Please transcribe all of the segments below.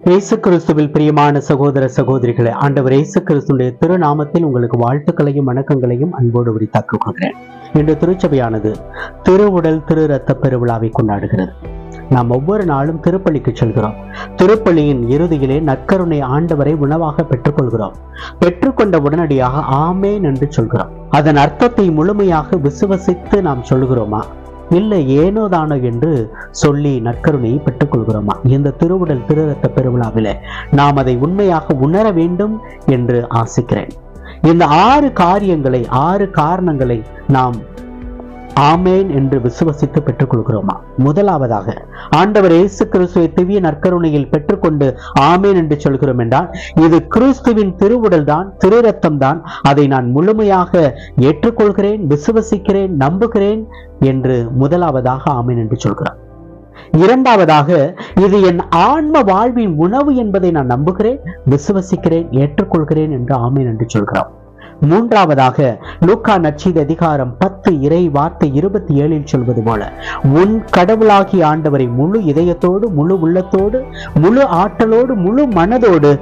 இயேசு கிறிஸ்துவில் பிரியமான சகோதர சகோதரிகளே, ஆண்டவர் இயேசு கிறிஸ்துடைய திருநாமத்தில் உங்களுக்கு வாழ்த்துக்களையும் வணக்கங்களையும் அன்போடு உரித்தாக்கிக் கொள்கிறேன். இன்று திருச்சபையானது திருவுடல் திரு இரத்த பெருவிழாவை கொண்டாடுகிறது. நாம் ஒவ்வொரு நாளும் திருப்பலிக்கு செல்கிறோம். திருப்பலியின் இறுதியிலே நற்கருணை ஆண்டவரை உணவாக பெற்றுக்கொள்கிறோம். பெற்றுக்கொண்ட உடனடியாக ஆமேன் என்று சொல்கிறோம். அதன் அர்த்தத்தை முழுமையாக விசுவசித்து நாம் சொல்கிறோமா, இல்லை ஏனோதானோ என்று சொல்லி நற்கருணையை பெற்றுக் கொள்கிறோமா? இந்த திருவுடல் திரு இரத்த பெருவிழாவிலே நாம் அதை உண்மையாக உணர வேண்டும் என்று ஆசிக்கிறேன். இந்த 6 காரியங்களை 6 காரணங்களை நாம் ஆமேன் என்று விசுவசித்து பெற்றுக் கொள்கிறோமா? முதலாவதாக, ஆண்டவர் இயேசு கிறிஸ்துவை திவ்ய நற்கருணையில் பெற்றுக்கொண்டு ஆமேன் என்று சொல்கிறோம் என்றால் இது கிறிஸ்துவின் திருவுடல் தான், திரு இரத்தம் தான், அதை நான் முழுமையாக ஏற்றுக்கொள்கிறேன், விசுவசிக்கிறேன், நம்புகிறேன் என்று முதலாவதாக ஆமேன் என்று சொல்கிறோம். இரண்டாவதாக, இது என் ஆன்ம வாழ்வின் உணவு என்பதை நான் நம்புகிறேன், விசுவசிக்கிறேன், ஏற்றுக்கொள்கிறேன் என்று ஆமேன் என்று சொல்கிறோம். மூன்றாவதாக, லூக்கா நற்செய்தி அதிகாரம் 10 இறை வார்த்தை 27 சொல்வது போல, உன் கடவுளாகிய ஆண்டவரை முழு இதயத்தோடு, முழு உள்ளத்தோடு, முழு ஆற்றலோடு, முழு மனதோடு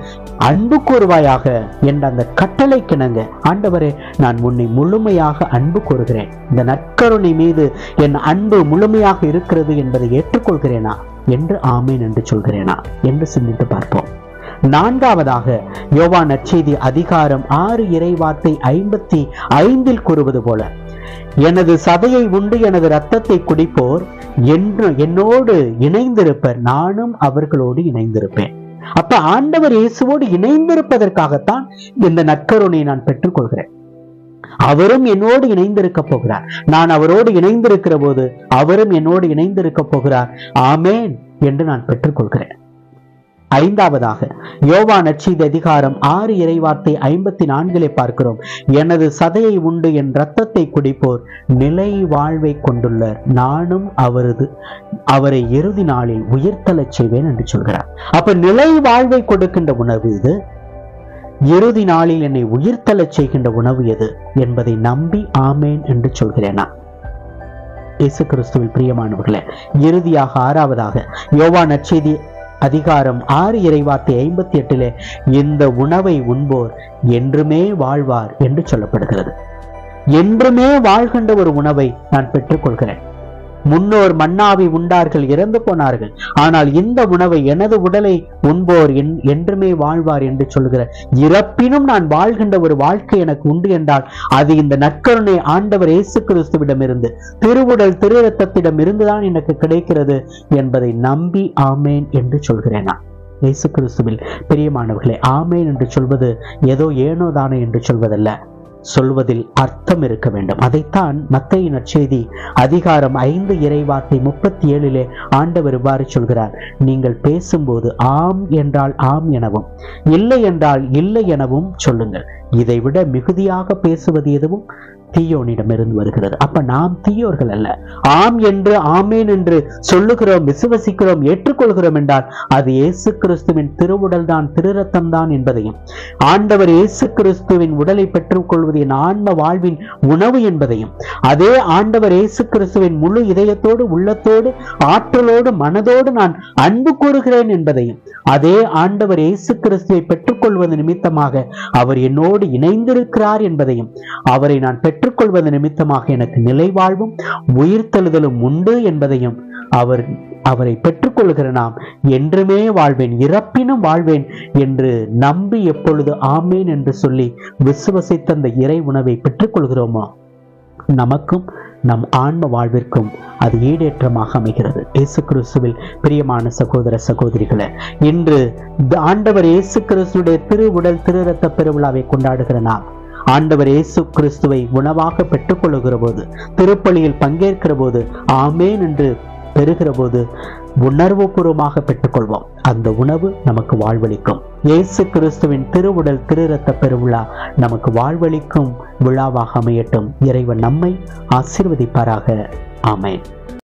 அன்பு கூறுவாயாக என்ற அந்த கட்டளை கிணங்க, ஆண்டவரே நான் உன்னை முழுமையாக அன்பு கூறுகிறேன், இந்த நற்கருணை மீது என் அன்பு முழுமையாக இருக்கிறது என்பதை ஏற்றுக்கொள்கிறேனா என்று ஆமேன் என்று சொல்கிறேனா என்று சிந்தித்து பார்ப்போம். நான்காவதாக, யோவான் நற்செய்தி அதிகாரம் 6 இறை வார்த்தை 55 கூறுவது போல, எனது சதையை உண்டு எனது இரத்தத்தை குடிப்போர் என்னோடு இணைந்திருப்பர், நானும் அவர்களோடு இணைந்திருப்பேன். அப்ப ஆண்டவர் இயேசுவோடு இணைந்திருப்பதற்காகத்தான் இந்த நற்கருணையை நான் பெற்றுக் கொள்கிறேன். அவரும் என்னோடு இணைந்திருக்க போகிறார். நான் அவரோடு இணைந்திருக்கிற போது அவரும் என்னோடு இணைந்திருக்க போகிறார். ஆமேன் என்று நான் பெற்றுக் கொள்கிறேன். ஐந்தாவதாக, யோவான் நற்செய்தி அதிகாரம் 6 இறை வார்த்தை 54 பார்க்கிறோம், எனது சதையை உண்டு என் இரத்தத்தை குடிப்போர் நிலை வாழ்வை கொண்டுள்ளார், நானும் அவரை இறுதி நாளில் உயிர்த்தெழச் செய்வேன் என்று சொல்கிறார். அப்ப நிலை வாழ்வை கொடுக்கின்ற உணவு இது, இறுதி நாளில் என்னை உயிர்த்தெழச் செய்கின்ற உணவு எது என்பதை நம்பி ஆமேன் என்று சொல்கிறேனா? இயேசு கிறிஸ்துவில் பிரியமானவர்களே, இறுதியாக 6ஆவதாக, யோவான் நற்செய்தி அதிகாரம் 6 இறை வார்த்தை 58 இந்த உணவை உண்போர் என்றுமே வாழ்வார் என்று சொல்லப்படுகிறது. என்றுமே வாழ்கின்ற ஒரு உணவை நான் பெற்றுக்கொள்கிறேன். முன்னோர் மன்னாவை உண்டார்கள், இறந்து போனார்கள், ஆனால் இந்த உணவை எனது உடலை உண்போர் என்றுமே வாழ்வார் என்று சொல்கிற, இறப்பினும் நான் வாழ்கின்ற ஒரு வாழ்க்கை எனக்கு உண்டு என்றால் அது இந்த நற்கருணை ஆண்டவர் இயேசு கிறிஸ்துவிடமிருந்து, திருவுடல் திரு இரத்தத்திடம் இருந்துதான் எனக்கு கிடைக்கிறது என்பதை நம்பி ஆமேன் என்று சொல்கிறேனா? இயேசு கிறிஸ்துவில் பிரியமானவர்களே, ஆமேன் என்று சொல்வது ஏதோ ஏனோதானோ என்று சொல்வதல்ல, சொல்வதில் அர்த்தம் இருக்க வேண்டும். அதைத்தான் மத்தேயு நற்செய்தி அதிகாரம் 5 இறை வார்த்தை 37 ஆண்டவர் இவ்வாறு சொல்கிறார், நீங்கள் பேசும்போது ஆம் என்றால் ஆம் எனவும் இல்லை என்றால் இல்லை எனவும் சொல்லுங்கள், இதைவிட மிகுதியாக பேசுவது எதுவும் தீயோனிடமிருந்து வருகிறது. அப்ப நாம் தீயோர்கள் அல்ல. ஆம் என்று ஆமேன் என்று சொல்லுகிறோம், விசுவசிக்கிறோம், ஏற்றுக்கொள்கிறோம் என்றால் அது இயேசு கிறிஸ்துவின் திருவுடல் தான், திரு இரத்தம் தான் என்பதையும், ஆண்டவர் இயேசு கிறிஸ்துவின் உடலை பெற்றுக் கொள்வது என் ஆன்ம வாழ்வின் உணவு என்பதையும், அதே ஆண்டவர் இயேசு கிறிஸ்துவின் முழு இதயத்தோடு, உள்ளத்தோடு, ஆற்றலோடு, மனதோடு நான் அன்பு கூறுகிறேன் என்பதையும், அதே ஆண்டவர் இயேசு கிறிஸ்துவை பெற்றுக்கொள்வது நிமித்தமாக அவர் என்னோடு இணைந்திருக்கிறார் என்பதையும், அவரை நான் பெற்றுக்கொள்வது நிமித்தமாக எனக்கு நிலை வாழ்வும் உயிர்த்தெழுதலும் உண்டு என்பதையும், அவரை பெற்றுக்கொள்கிற நாம் என்றுமே வாழ்வேன், இறப்பினும் வாழ்வேன் என்று நம்பி எப்பொழுது ஆமேன் என்று சொல்லி விசுவசித்த அந்த இறை உணவை பெற்றுக்கொள்கிறோமோ, நமக்கும் நம் ஆன்ம வாழ்விற்கும் அது ஈடேற்றமாக அமைகிறது. இயேசு கிறிஸ்துவில் பிரியமான சகோதர சகோதரிகளே, இன்று ஆண்டவர் இயேசு கிறிஸ்துடைய திருவுடல் திரு இரத்த பெருவிழாவை கொண்டாடுகிற நாம், ஆண்டவர் இயேசு கிறிஸ்துவை உணவாக பெற்றுக்கொள்ளுகிற போது, திருப்பலியில் பங்கேற்கிற போது, ஆமேன் என்று பெறுகிற போது உணர்வு பூர்வமாக பெற்றுக்கொள்வோம். அந்த உணவு நமக்கு வாழ்வளிக்கும். இயேசு கிறிஸ்துவின் திருவுடல் திரு இரத்த பெருவிழா நமக்கு வாழ்வளிக்கும் விழாவாக அமையட்டும். இறைவன் நம்மை ஆசீர்வதிப்பாராக. ஆமென்.